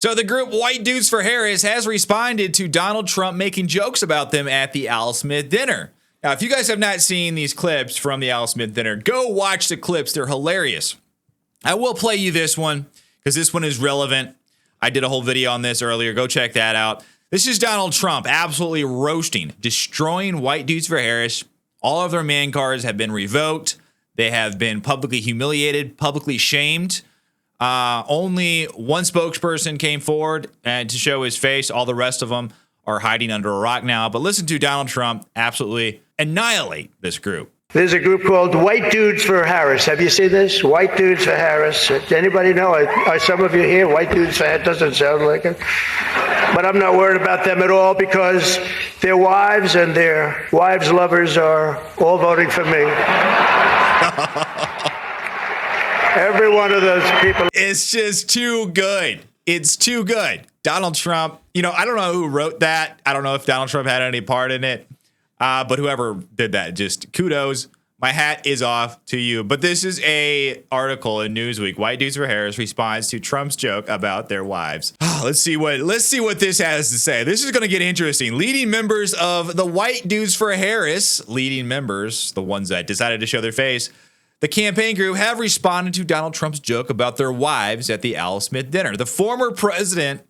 So the group White Dudes for Harris has responded to Donald Trump making jokes about them at the Al Smith dinner. Now, if you guys have not seen these clips from the Al Smith dinner, go watch the clips. They're hilarious. I will play you this one because this one is relevant. I did a whole video on this earlier. Go check that out. This is Donald Trump absolutely roasting, destroying White Dudes for Harris. All of their man cards have been revoked. They have been publicly humiliated, publicly shamed. Only one spokesperson came forward and to show his face. All the rest of them are hiding under a rock now. But listen to Donald Trump absolutely annihilate this group. There's a group called White Dudes for Harris. Have you seen this? White Dudes for Harris. Does anybody know? Are some of you here? White Dudes for Harris doesn't sound like it. But I'm not worried about them at all because their wives and their wives' lovers are all voting for me. Every one of those people. It's just too good. It's too good. Donald Trump, I don't know who wrote that. I don't know if Donald Trump had any part in it. But whoever did that, just kudos. My hat is off to you. But this is a article in Newsweek. White Dudes for Harris responds to Trump's joke about their wives. Let's see what this has to say. This is going to get interesting. Leading members of the White Dudes for Harris, leading members, the ones that decided to show their face, the campaign group have responded to Donald Trump's joke about their wives at the Al Smith dinner. The former president,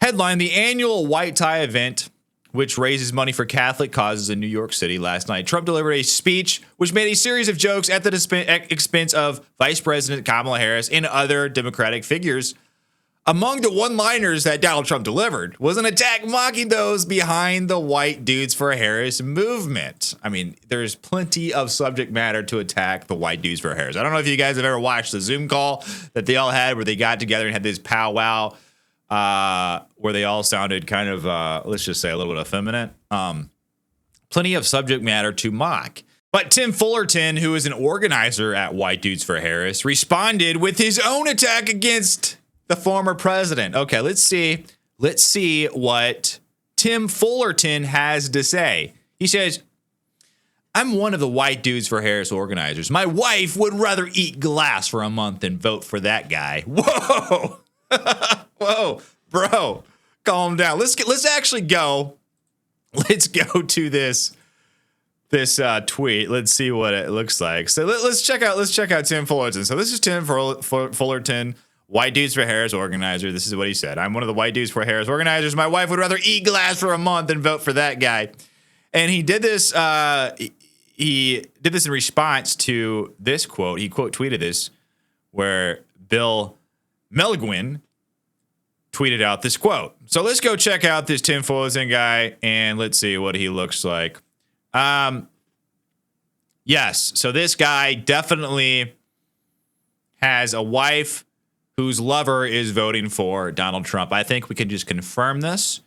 headlined the annual white tie event, which raises money for Catholic causes in New York City last night. Trump delivered a speech which made a series of jokes at the expense of Vice President Kamala Harris and other Democratic figures. Among the one-liners that Donald Trump delivered was an attack mocking those behind the White Dudes for Harris movement. I mean, there's plenty of subject matter to attack the White Dudes for Harris. I don't know if you guys have ever watched the Zoom call that they all had where they got together and had this powwow where they all sounded kind of, let's just say, a little bit effeminate. Plenty of subject matter to mock. But Tim Fullerton, who is an organizer at White Dudes for Harris, responded with his own attack against the former president. Okay, let's see what Tim Fullerton has to say. He says, I'm one of the White Dudes for Harris organizers. My wife would rather eat glass for a month than vote for that guy. Whoa. Whoa, bro, calm down. Let's actually go. Let's go to this tweet. Let's see what it looks like. So let's check out Tim Fullerton. So this is Tim Fullerton, White Dudes for Harris organizer. This is what he said. I'm one of the White Dudes for Harris organizers. My wife would rather eat glass for a month than vote for that guy. And he did this. He did this in response to this quote. He quote tweeted this, where Bill Melgwin tweeted out this quote. So let's go check out this Tim Fullerton guy and let's see what he looks like. Yes, so this guy definitely has a wife whose lover is voting for Donald Trump. I think we can just confirm this.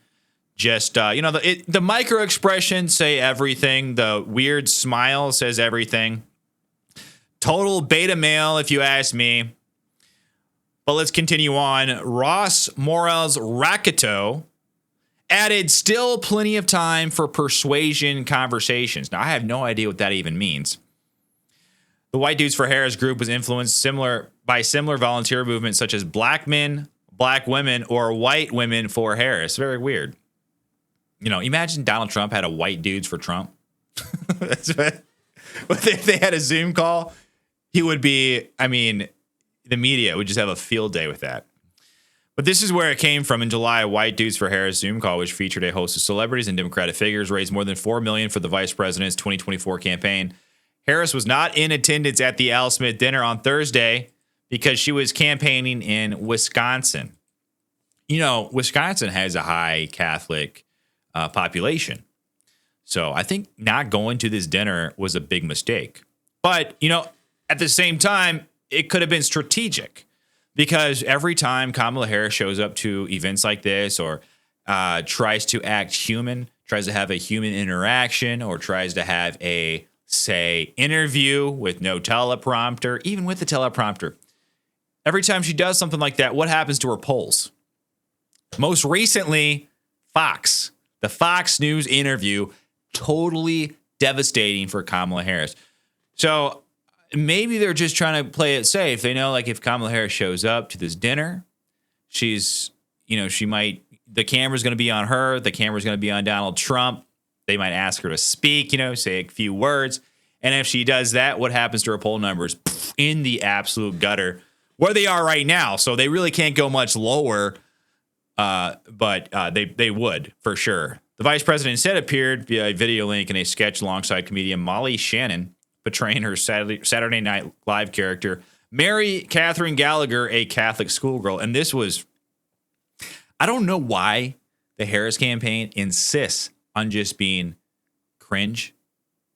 Just, the micro expressions say everything. The weird smile says everything. Total beta male, if you ask me. But let's continue on. Ross Morales Rackito added still plenty of time for persuasion conversations. Now, I have no idea what that even means. The White Dudes for Harris group was influenced by similar volunteer movements such as black men, black women, or white women for Harris. Very weird. Imagine Donald Trump had a White Dudes for Trump. That's what, if they had a Zoom call, he would be, the media would just have a field day with that. But this is where it came from. In July, a White Dudes for Harris Zoom call, which featured a host of celebrities and Democratic figures, raised more than $4 million for the vice president's 2024 campaign. Harris was not in attendance at the Al Smith dinner on Thursday because she was campaigning in Wisconsin. Wisconsin has a high Catholic population. So I think not going to this dinner was a big mistake. But, at the same time, it could have been strategic because every time Kamala Harris shows up to events like this or tries to act human, tries to have a human interaction, or tries to have a, say, interview with no teleprompter, even with the teleprompter, every time she does something like that, what happens to her polls? Most recently, Fox. The Fox News interview, totally devastating for Kamala Harris. So maybe they're just trying to play it safe. They know, if Kamala Harris shows up to this dinner, she's, the camera's going to be on her. The camera's going to be on Donald Trump. They might ask her to speak, say a few words. And if she does that, what happens to her poll numbers? In the absolute gutter where they are right now. So they really can't go much lower, but they would for sure. The vice president instead appeared via a video link in a sketch alongside comedian Molly Shannon, portraying her Saturday Night Live character, Mary Catherine Gallagher, a Catholic schoolgirl. And this was, I don't know why the Harris campaign insists on just being cringe.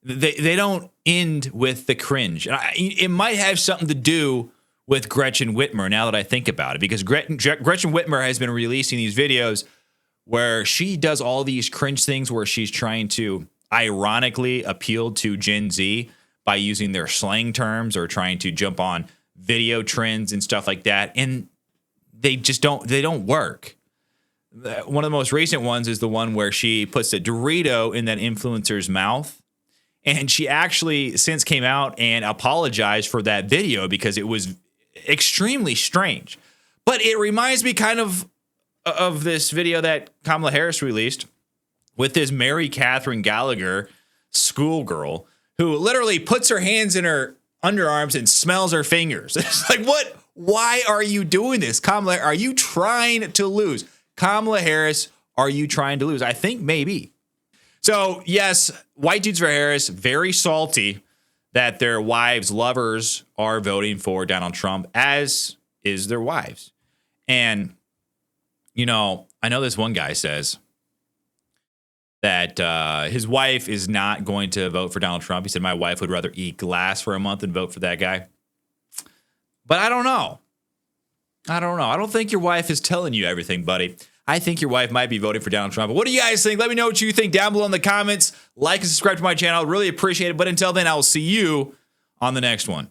They don't end with the cringe. And it might have something to do with Gretchen Whitmer now that I think about it, because Gretchen Whitmer has been releasing these videos where she does all these cringe things where she's trying to ironically appeal to Gen Z by using their slang terms or trying to jump on video trends and stuff like that. And they don't work. One of the most recent ones is the one where she puts a Dorito in that influencer's mouth. And she actually since came out and apologized for that video because it was extremely strange. But it reminds me kind of this video that Kamala Harris released with this Mary Catherine Gallagher schoolgirl who literally puts her hands in her underarms and smells her fingers. It's like, what? Why are you doing this? Kamala, are you trying to lose? Kamala Harris, are you trying to lose? I think maybe. So, yes, white dudes for Harris, very salty that their wives' lovers are voting for Donald Trump, as is their wives. And, I know this one guy says that his wife is not going to vote for Donald Trump. He said, my wife would rather eat glass for a month than vote for that guy. But I don't know. I don't think your wife is telling you everything, buddy. I think your wife might be voting for Donald Trump. But what do you guys think? Let me know what you think down below in the comments. Like and subscribe to my channel. Really appreciate it. But until then, I will see you on the next one.